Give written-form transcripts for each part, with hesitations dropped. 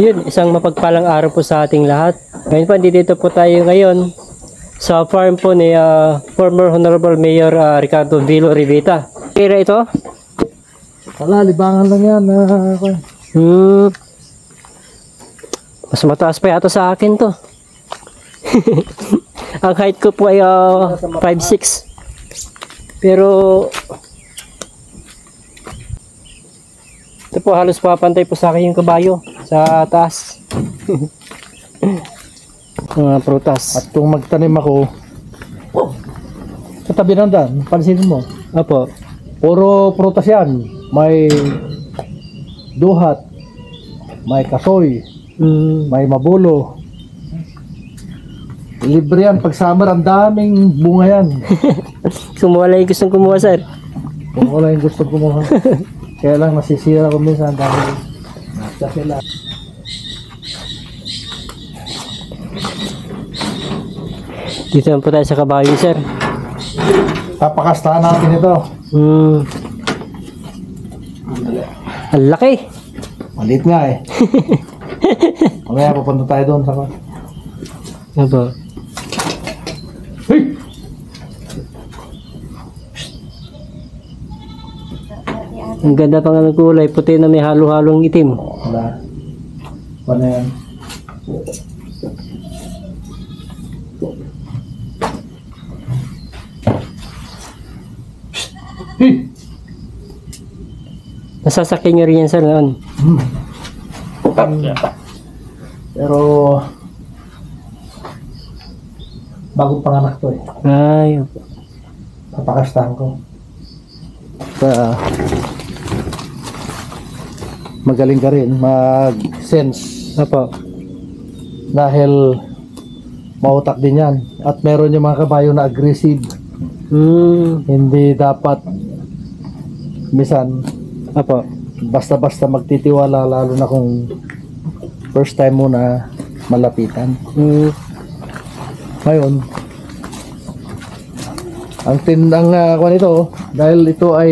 Yun, isang mapagpalang araw po sa ating lahat. Ngayon po, dito po tayo ngayon sa farm po ni former Honorable Mayor Ricardo Vilo Rivita. Kira ito? Wala, libangan lang yan. Mas mataas pa yata sa akin to. Ang height ko po ay 5'6". Pero ito po halos papantay po sa akin yung kabayo sa taas. Mga prutas. At kung magtanim ako, sa tabi ng daan, pansinin mo. Apo. Puro prutas yan. May duhat, may kasoy, may mabulo. Libre yan. Pag summer, ang daming bunga yan. Kumuha lang yung gustong kumuha, sir. Kung wala yung gusto kumuha. Kaya lang nasisira ko minsan dahil nasa sila. Dito lang po tayo sa kabayo, sir. Papakastahan natin ito. Ang laki. Maliit nga eh. Mamaya pupunta tayo doon sa Apo. Hey! Ang ganda pa nga ng kulay. Puti na may halo-halong itim. Wala. Paano yan? Hey! Nasasakyan nyo rin yan, sir, noon. Pero bagong panganak to eh. Ay, Papakastahan ko. Magaling ka rin mag-sense apo. dahil mautak din yan. At meron yung mga kabayo na aggressive. Hindi dapat misan Apo. basta-basta magtitiwala, lalo na kung first time mo na malapitan. Ngayon, ang tindang kuwan ito, dahil ito ay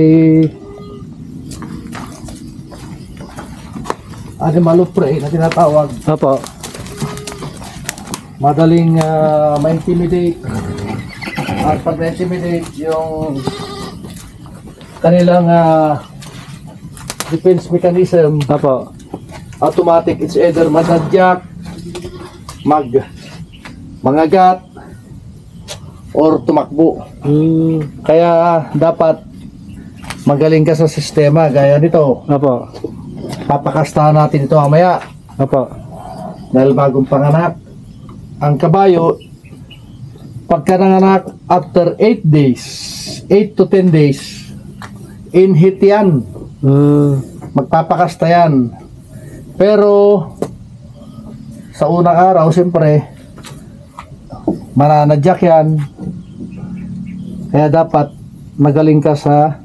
animal of prey na tinatawag, Apo. madaling ma-intimidate. At pag na-intimidate yung kanilang defense mechanism, Apo. automatic, it's either manadyak, mangagat, or tumakbo. Kaya dapat magaling ka sa sistema gaya nito. Apo. Papakastahan natin ito mamaya Apo. dahil bagong panganak. Ang kabayo, pagka nanganak after 8 days, 8 to 10 days, in-hit yan. Magpapakasta yan. Pero sa unang araw, siyempre mananadyak yan. Kaya dapat magaling ka sa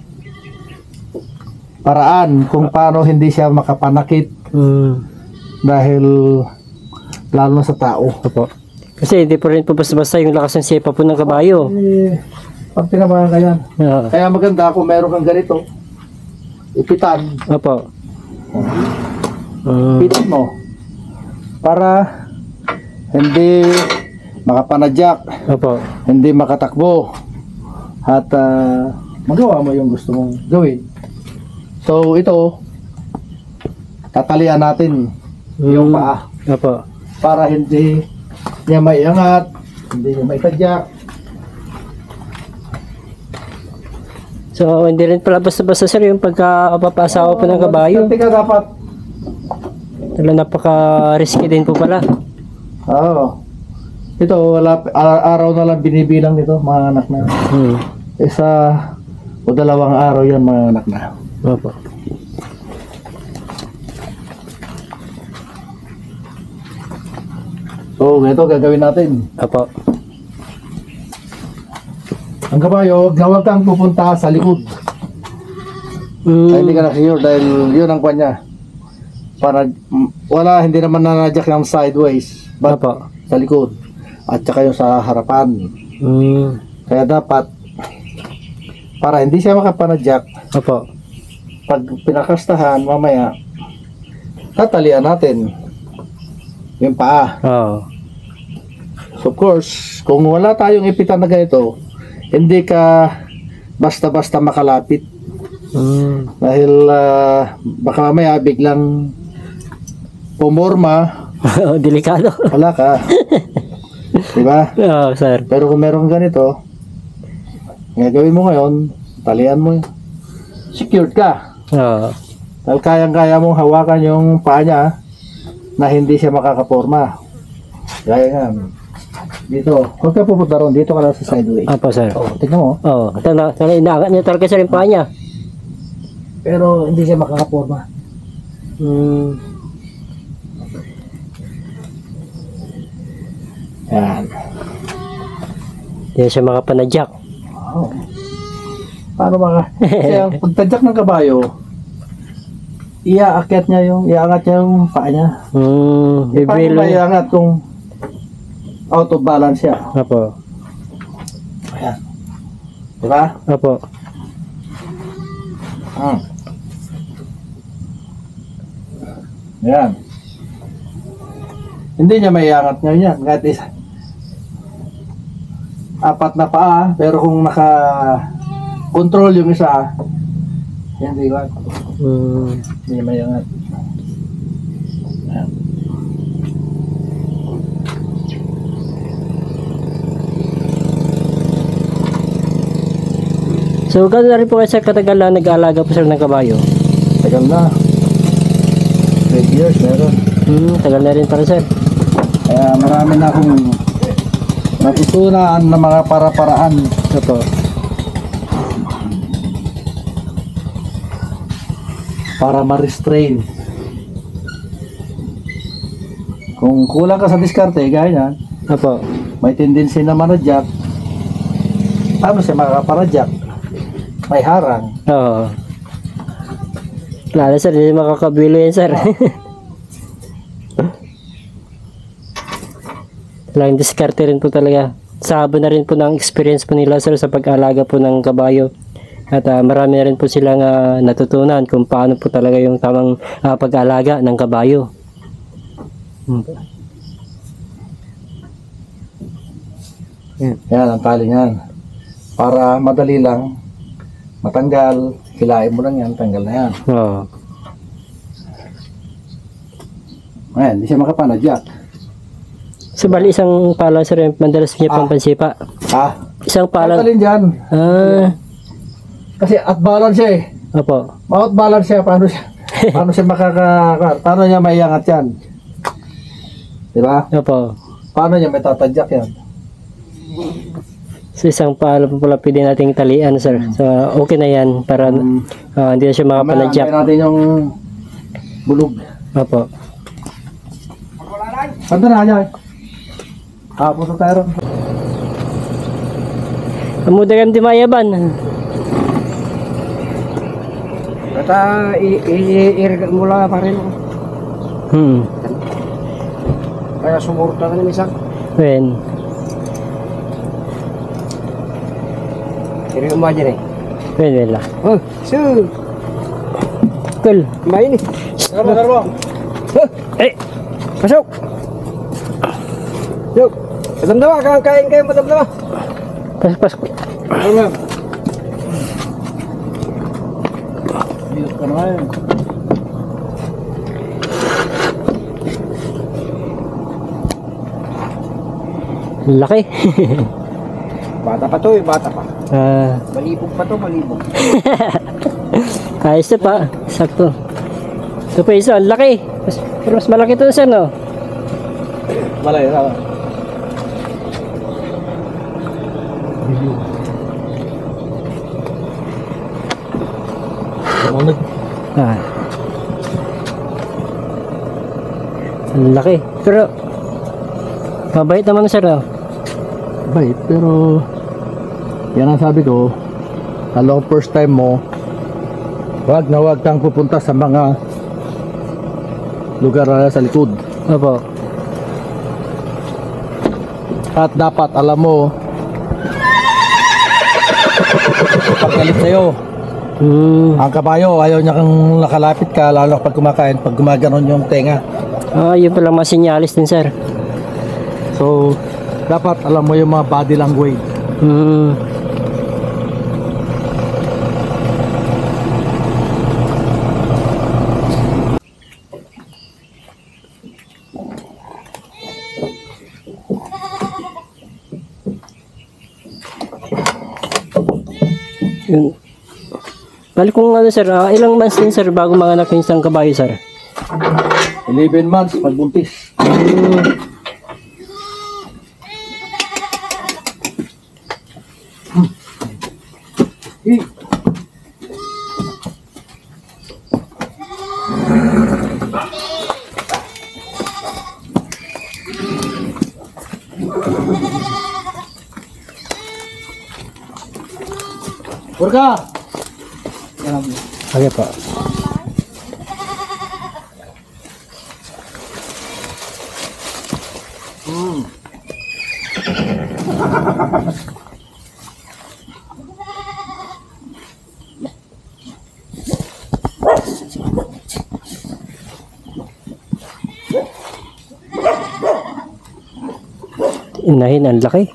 paraan kung paano hindi siya makapanakit dahil lalo na sa tao. Apo. Kasi hindi po rin po basta-basta yung lakas ng sepa po ng kabayo. Pag tinabahan ka yan. Yeah. Kaya maganda kung meron kang ganito, ipitan. Apo. Pitin mo para hindi makapanadyak, Apo. hindi makatakbo, at magawa mo yung gusto mong gawin. So ito, tatalian natin yung paa Apo. para hindi niya maiangat, hindi niya maitadyak. So, hindi rin pala basta-basta, sir, yung pagka-papasawa po ng kabayo. Hindi ka dapat. Napaka-risky din po pala. Oo. Ito, araw na lang binibilang nito, mga anak na. Isa o dalawang araw yan, mga anak na. Opo. So, ito gagawin natin. Opo. Ang kabayo, huwag kang pupunta sa likod. Ay, hindi ka na-sure dahil yun ang kanya. Para, hindi naman nanadyak ng sideways. But, Opo. sa likod. At saka yung sa harapan. Kaya dapat, para hindi siya makapanadyak, Opo. pag pinakastahan, mamaya, tatalian natin. yung paa. Oo. So of course, kung wala tayong ipitan na ganito, hindi ka basta-basta makalapit. Dahil baka mamaya biglang pumorma, Delikado. wala ka. Diba? Oo, sir. Pero kung meron ganito, gagawin mo ngayon, talian mo, secured ka. Oo. Dahil kayang-kaya mong hawakan yung paa niya na hindi siya makakaporma. Gaya nga. Dito, huwag ka pupunta ron. Dito ka lang sa sideway. Apo, sir. Oh, tignan mo. Oo. Inaangat niya talaga sir yung paa niya. Pero hindi siya makakaporma. Yan. Hindi siya makapanadyak. Oh. Paano maka? Kasi ang pagtadyak ng kabayo, iangat niya yung paa niya. Paano Bibil. ba iangat kung out of balance siya? Apo. Ayan. Diba? Apo. Ayan. Hindi niya maiangat ngayon yan. Kahit isa. Apat na paa, pero kung naka-control yung isa, hindi ko. Hindi niya maiangat. Ayan. So, gano'n na rin po kayo sir katagal na nag-aalaga po sir ng kabayo? Tagal na. 12 years meron. Tagal na rin pala sir. Kaya marami na akong natutunan ng mga para-paraan. Apo. Para ma-restrain. Kung kulang ka sa diskarte, gaya yan, Apo. may tendency na manadyak. Paano siya makakaparadyak? May harang. Oo. Lalo sir, hindi makakabilo yan sir. Lang diskarte rin po talaga. Sabo na rin po ng experience po nila sir sa pag-alaga po ng kabayo. At marami na rin po silang natutunan kung paano po talaga yung tamang pag-alaga ng kabayo. Yan ang tali niyan. Para madali lang matanggal, hilain mo lang yan, tanggal na yan. Oo. Ayan, hindi siya makapanadyak. So bali isang pala sir yung madalas niya pang pansipa. Ha? Isang pala. Tanggalin dyan. Kasi at balance siya eh. Opo. Out balance siya, paano siya paano niya maiangat yan? Diba? Opo. Paano niya may tatadyak yan? So isang pala po pala pwede nating talian sir. So okay na yan para hindi na siya makapanadyak. Mamaya natin yung bulog. Opo. Santa na niya. Punta tayo ron. Amuda kami di mayaban. Kata i-irrigat mula pa rin. Kaya sumurta ka na misang. When? Irrigat mo dyan eh. When lang. Oh, so. Cool. Kumain eh. Garbo. Eh! Pasok! Yuk! Padamdama, kain kayo padamdama. Pasok. Ano? Diyos ka naman. Laki. Bata pa to eh, bata pa. Malibog pa to, malibog. Ayos na pa. Sakto. Ito pa isa, ang laki. Pero mas malaki ito sir no? Malay, tama. Ang laki. Pero mabait naman sir no? Bait, pero yan ang sabi ko, lalo first time mo, wag na wag kang pupunta sa mga lugar na sa likod. Opo. At dapat alam mo, paggalit sa'yo, Ang kabayo, ayaw niya kang nakalapit ka, lalo pag kumakain, pag gumaganon yung tenga. Yun pala mga sinyalis din, sir. So, dapat alam mo yung mga body language. Hmm. Yun. Bali kung ano sir, ilang months din sir bago manganak yung isang kabayo sir? 11 months, pagbuntis. Purka! Okay po. Inahin, ang laki.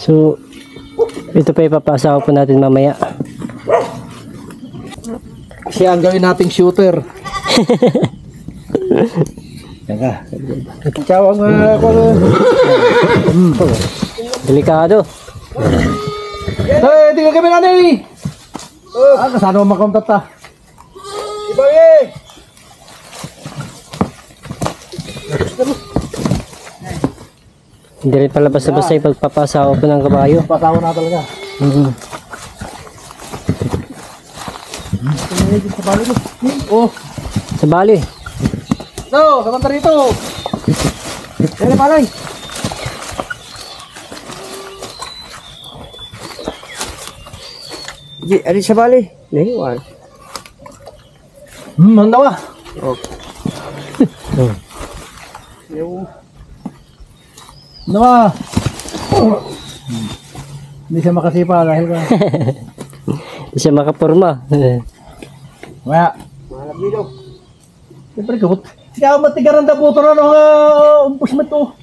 So, ito pa ipapasa po natin mamaya. Siya ang gawin nating shooter. Yan ka. Ciao ang Delikado. Hey, tinggal kami nanay. Kasano mo makontat ta? Ibang Hindi rin pala basta-basta yung pagpapasawa po ng kabayo. Pasawa na talaga. Oh, Sa bali. no, sa banda rito. Yan na palay. Alin sa bali? Nahiwan. Ang dawa. Yung Dawa. Hindi siya makasipa dahil ka. Hindi siya makapurma. Maya. mahalap dito. Siyempre kabut. Kaya matigaran na puto na nung umpus mo ito.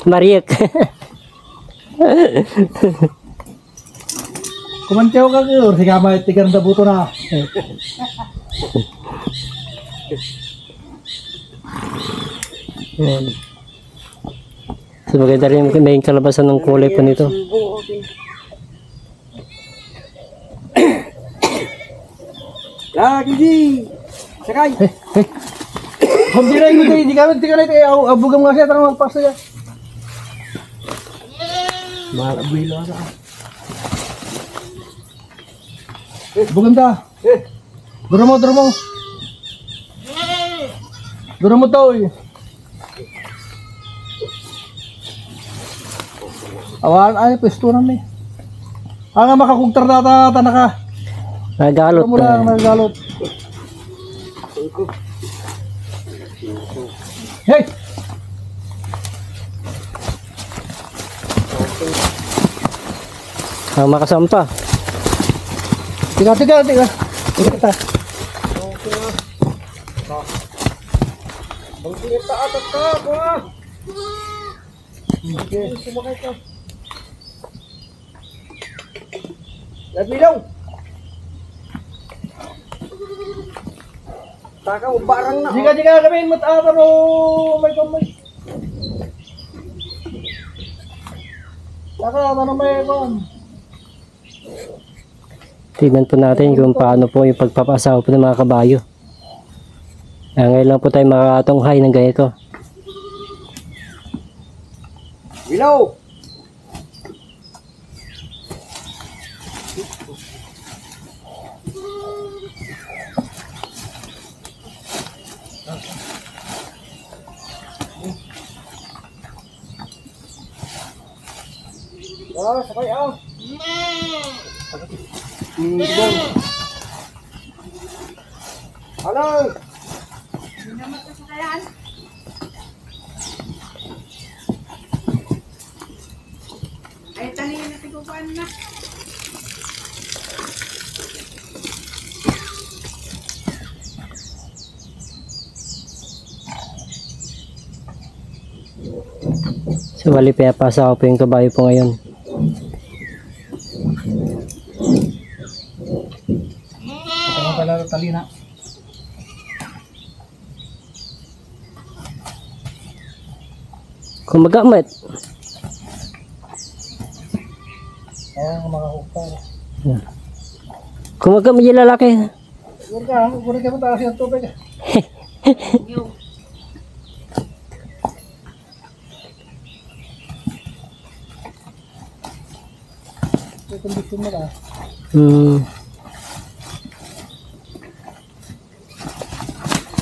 Mariek. Kumantyaw ka kayo. Sige matigaran na puto na. So maganda rin may kalabasan ng kulay po nito. Lagi! Sakay! Kung di na hindi kami tingnan ito. Abugam nga siya. Tarang magpasa niya. Malaboy lang ka. Bugam ta. Duro mo. Duro mo to. Awan ay pwesto na ni. Ang makakugtar data tanaka. Nagalot. Mo lang nagalot. Hey. Ang makasampa. Tiga. Tiga ta. Ang pinita atat ka! Kuha! Okay, sumakay ka. Labilaw! Taka mo, barang na. Tiga kami matata mo. May kamay. Taka na may kon. Tignan po natin kung paano po yung pagpapasawa po ng mga kabayo. Ngayon lang po tayo makakatunghay ng ganito. Bilaw! Sakay Halo! Ay, tali na tigupan na. So, bali pinapasa ko po yung kabayo po ngayon. Ito mo pala talina. Kung magamit, Oo, makahukta. kung magamit yung lalaki. Huwag ka mataas yung tubig. Ito kondisyon mo lang. Hmm.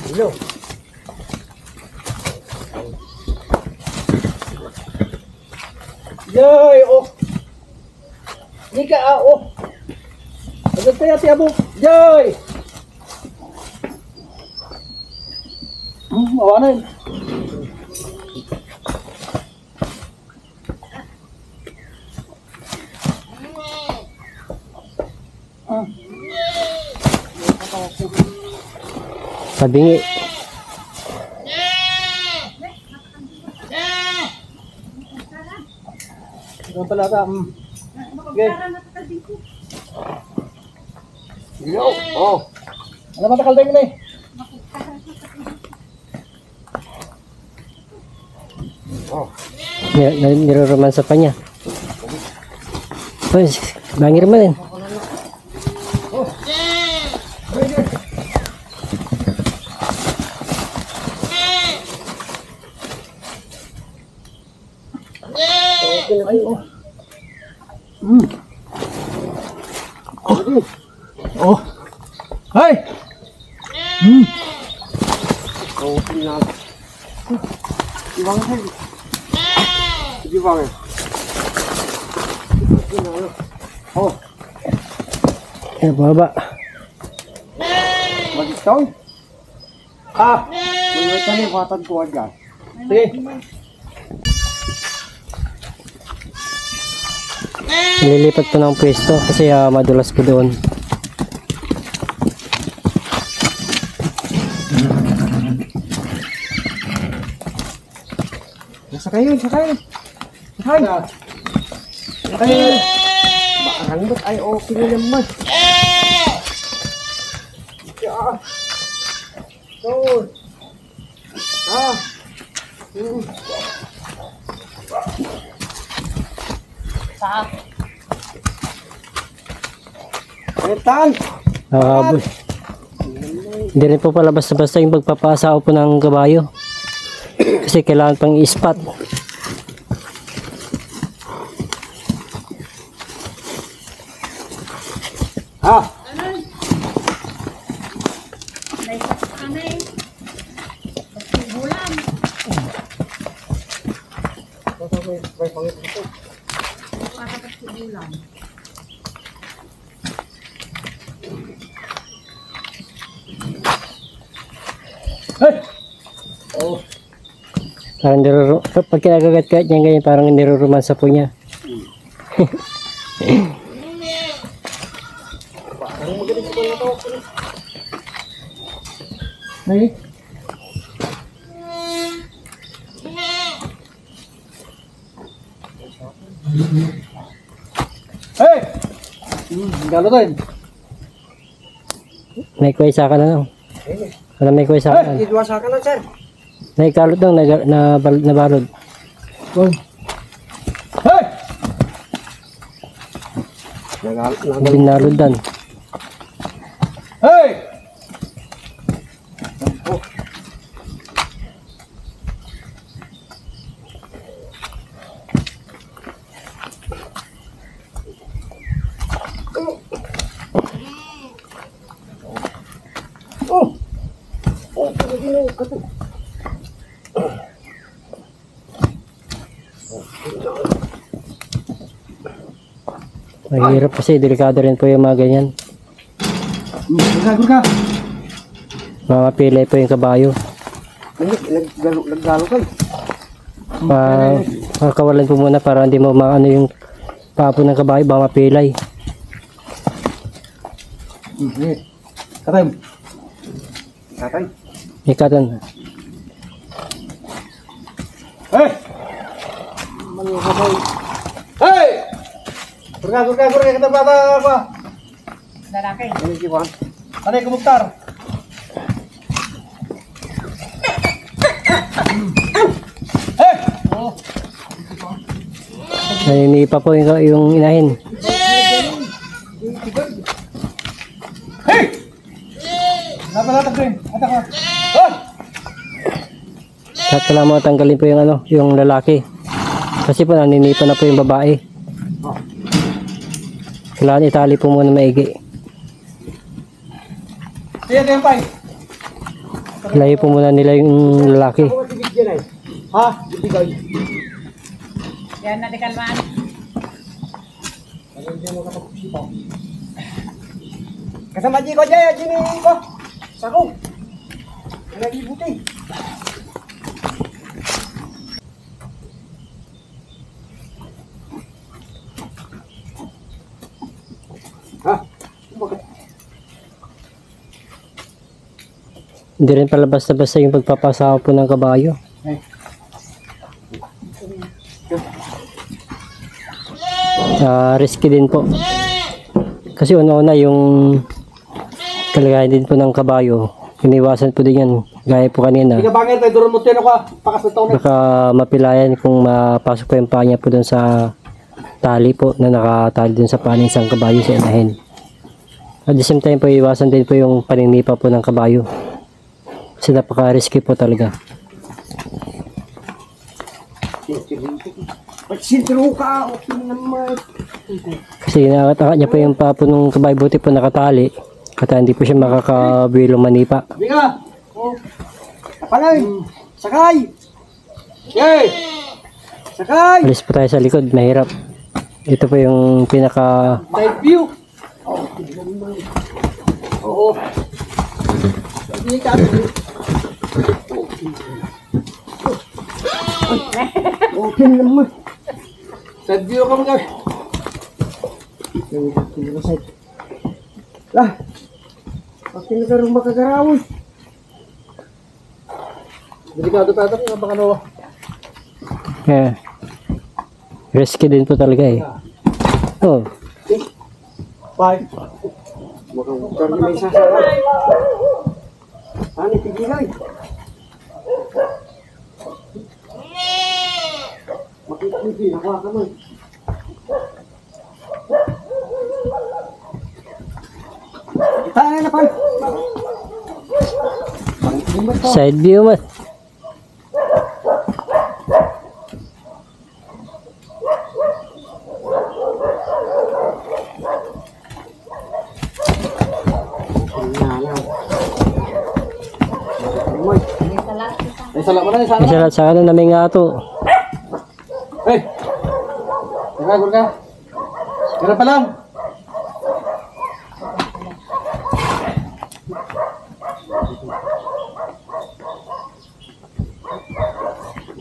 Hello. Yoy, oh. Nika, oh. Agad tayo, tiyabo. Yoy. Awanan. Sabingi. Ito pala ka. Okay. Hello. Oh. Ano matakal tayo na eh? Oh. Niroromansa pa niya. Pues, bangir mo din. Oh. Hey. Oh, tingnan. Ibang sa. Ibang. Oh, Ayan, baba. magitaw. Ah, may tali watad ko agad. Sige. Nililipat po ng pwesto kasi madulas po doon. Sakay yun, sakay. Sakay. Sakay. Baarang ba't ay okay na naman. Ah. Doon. Ah. Etan. Hindi rin po pala basta-basta yung pagpapasao po ng kabayo. Kasi kailangan pang ispat. Ah. Hey. Parang pag kinagagat-gat niya ganyan, parang niroromansa po niya. Hey. Hey. Galo tayo. May kwesa ka na lang. Wala may kwesa ka na. Idwa sa kanan, sir. Naikalot lang, nabalod. Hey. Binalodan. Hey. Oh. Mahirap kasi, delikado rin po yung mga ganyan. Nagagod ka. Mamapilay po yung kabayo. Naggalo ka. Kawalan po muna para hindi mo maano yung papo ng kabayo, baka mapilay. Katay. Katay. Ikatan. Hey. Hey! Kurga, kita bata apa? Lalaki. Ano si Juan? Ano yung kumuktar? Eh! Naninipa po yung inahin. Hey! Napalatag rin. Atak ka. Oh! At kailangan mo tanggalin po yung yung lalaki. Kasi po naninipa na po yung babae. Kailangan itali po muna maigi. Sige, pay. Layo po muna nila yung lalaki. Ha? Ibigay. Yan na dekalmaan. Kasama di ko dyan, Jimmy ko. Sako. Nagibuti. Ha? Bakit? Hindi rin pala basta-basta yung pagpapasawa po ng kabayo. Risky din po. Kasi una-una yung kalagayan din po ng kabayo. Iniwasan po din yan. Gaya po kanina. Hindi ka bangin tayo, durun mo tino ka. Pakas na taon na. Baka mapilayan kung mapasok po yung paa niya po dun sa tali po na nakatali dun sa paa ng isang kabayo sa inahin. At the same time po, iwasan din po yung paninipa po ng kabayo. Kasi napaka-risky po talaga. Magsintro ka. Okay naman. Kasi nakataka niya po yung paa po ng kabayo. Buti po nakatali. Kata hindi po siya makakabilong manipa. Hindi ka. Kapalay. Sakay. Yay. Sakay. Alis po tayo sa likod. Mahirap. Ito po yung pinaka... Side view. Oo. Hindi ka. Okay naman. Side view ka mo kami. Lah. Pag tinagarong makagarawan. Delikado tayo. Baka ano. Yeah. Risky din po talaga eh. Oh. Bye. Mukhang may sasakay. Ano, tigilay. Makikiti, nakuha ka man. Tayo na pan. Side view man. Ay, salat mo na. May salat sa kanan na may ngato. Hey! Teka, gurka. Kira pa lang.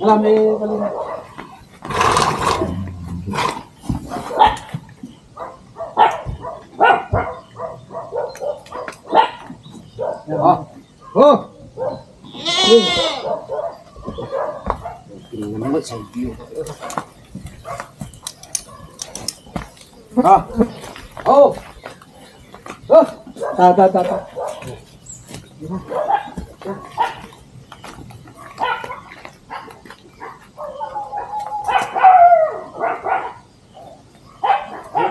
Alam, may kalina. Ah. Oh! Ah. Oh. Oh. Ta.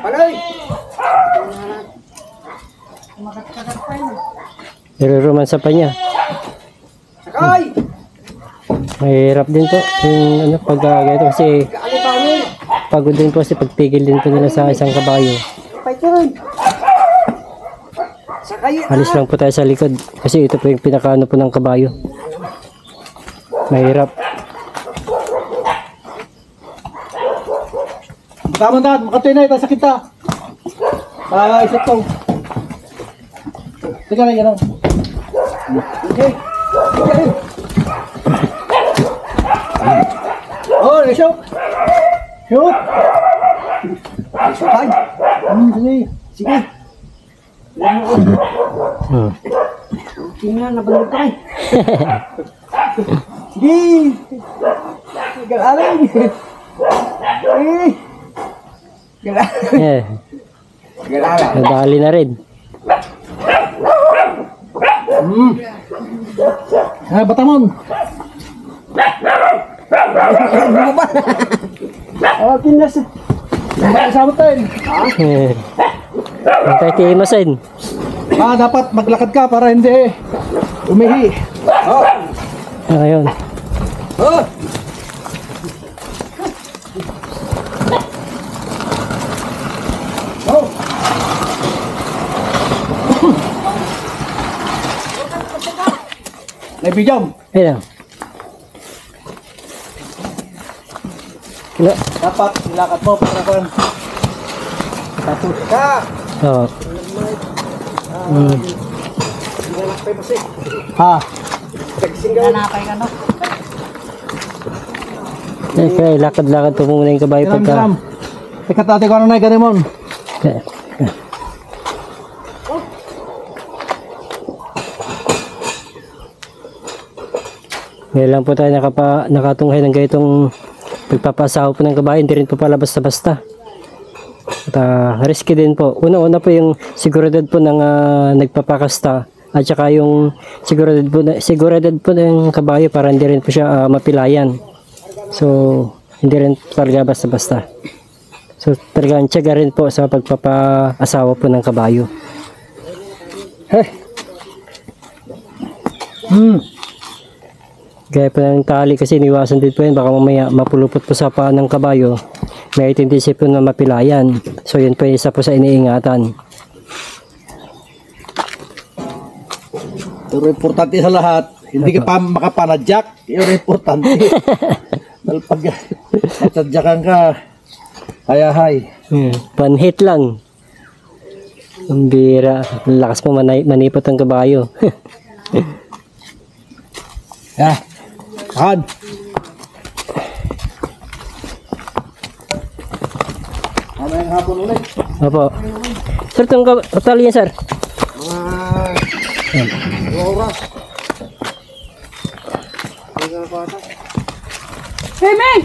Palay. Nire-romansa pa niya. Sakay. Mahirap din po yung pag ganito kasi Kaalipangin. pagod din po kasi pagpigil din po nila sa isang kabayo. Paitan. Sakay. Alis lang po tayo sa likod kasi ito po yung pinakaano po ng kabayo. Mahirap. Tama na, makatoy na ito sa kita. Isip ko. Teka lang, gano'n. Okay. Okay. Oh, shoot! Shoot! Sakay. Sige. Sige. Tingnan, nabalog ka. Sige. Sige, alay. Gala. Eh, Galala. nadali na rin. Batamon. Oh, pinas. Sabot tayo. Eh, Hintay tiimasin. Dapat maglakad ka para hindi umihi. Ayun. Oh. Oh. Naibigyan. Ayun. Kila. Dapat nilakad mo para kan. Tapos ka. Oh. Ha. Nanapay ka no. Eh, kaya lakad-lakad po muna yung kabayo Kiram, pagka. kiram. Ikatate ko na ganimon. Eh, Ngayon lang po tayo nakatunghay ng ganitong pagpapasaho po ng kabayo, hindi rin po pala basta-basta. At risky din po. Una-una po yung siguridad po ng nagpapakasta at saka yung siguridad po ng kabayo para hindi rin po siya mapilayan. So, hindi rin talaga basta-basta. So, talagang tiyaga rin po sa pagpapaasawa po ng kabayo. Gaya po ng tali kasi iniwasan din po yan. Baka mamaya mapulupot po sa paa ng kabayo. May tendency po na mapilayan. So yun po yung isa po sa iniingatan. Pero importante sa lahat, hindi ka pa makapanadyak. Yun ang importante. Dahil pag natadyakan ka, hayahay. Panhit lang. Ang bira. Ang lakas mo manipot ang kabayo. Ya. Makan. Mamayang hapon ulit. Opo. Sir, itong tali yan, sir. Mga 2 oras. Hey, man!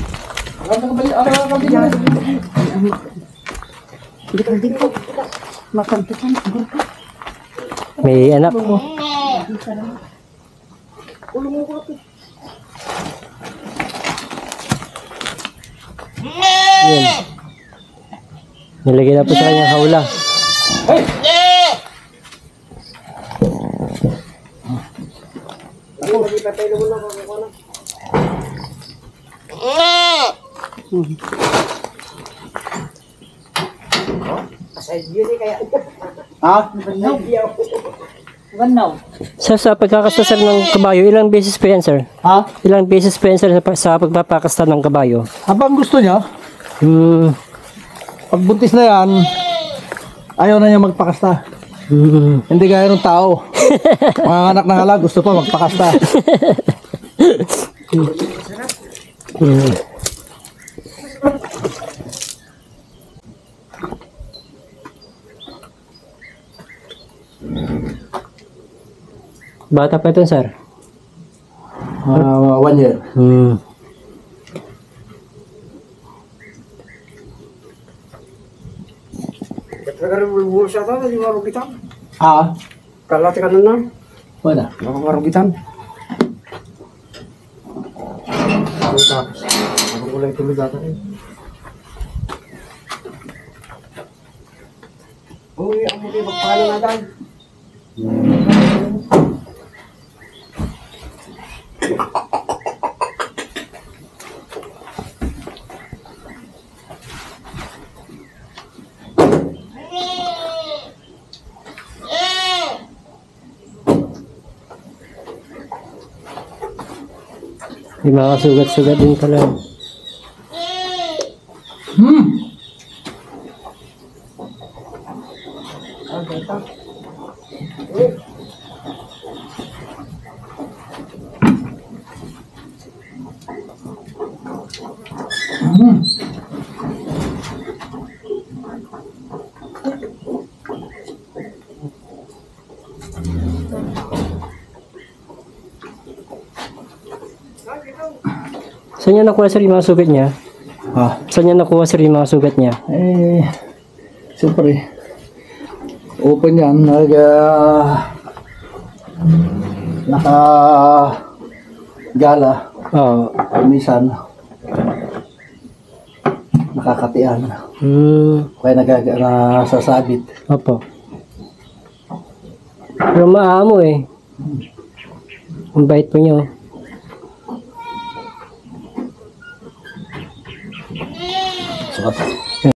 May anak. Yun. Nilagay na po sa kanyang hawla. Ha? Sir, sa pagkakasta sir ng kabayo, ilang beses pa yan, sir? Ha? Ilang beses pa yan, sir, sa pagpapakasta ng kabayo? Habang gusto niya, Hmm. pag buntis na yan, ayaw na niya magpakasta. Hindi gaya ng tao. Mga anak ng alag, gusto pa magpakasta. Bata pa ito, sir. 1 year. Bulsa ta di marugitan. Ha? Kalate ka na. Wala. Marugitan. Ako kulay tuloy data eh. Uy, ang mga magpala natin. May mga sugat-sugat din pala. Saan niya nakuha, sir, yung mga sugat niya? Ha? Saan niya nakuha sir yung mga sugat niya? Eh, siyempre, open yan, naka-gala, Oo. minsan, nakakatian, kaya nasasabit. Opo. Pero maamo eh. Ang bait po niyo. Sukat.